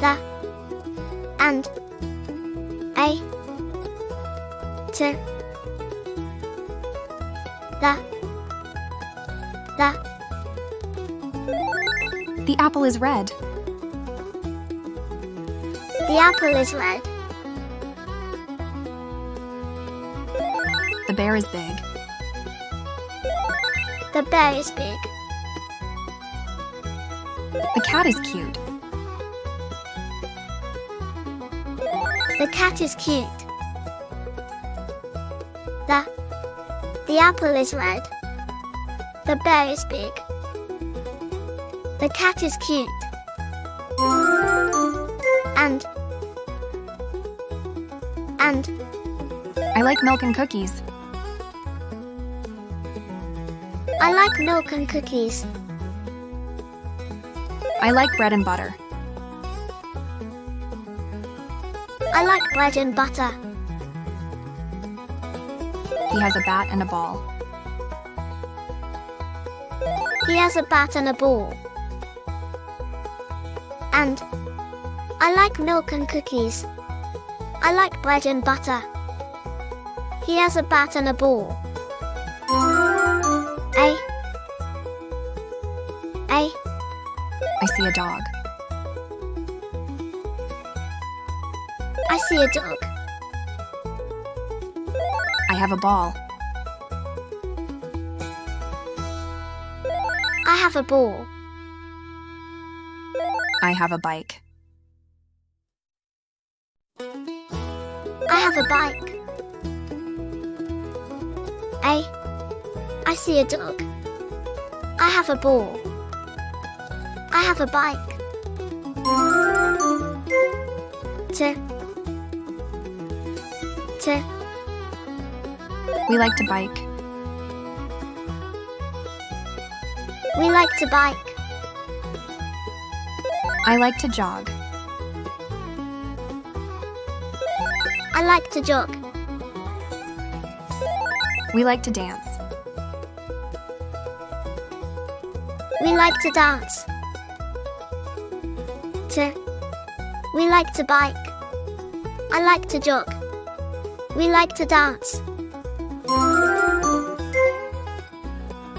the, and, a, to, the. The apple is red. The apple is red. The bear is big. The bear is big. The cat is cute. The cat is cute. The apple is red. The bear is big. The cat is cute. And I like milk and cookies. I like milk and cookies. I like bread and butter. I like bread and butter. He has a bat and a ball. He has a bat and a ball. And I like milk and cookies. I like bread and butter. He has a bat and a ball. I see a dog. I see a dog. I have a ball. I have a ball. I have a bike. I have a bike. I see a dog. I have a ball. I have a bike. To. We like to bike. We like to bike. I like to jog. I like to jog. We like to dance. We like to dance. We like to bike. I like to jog. We like to dance.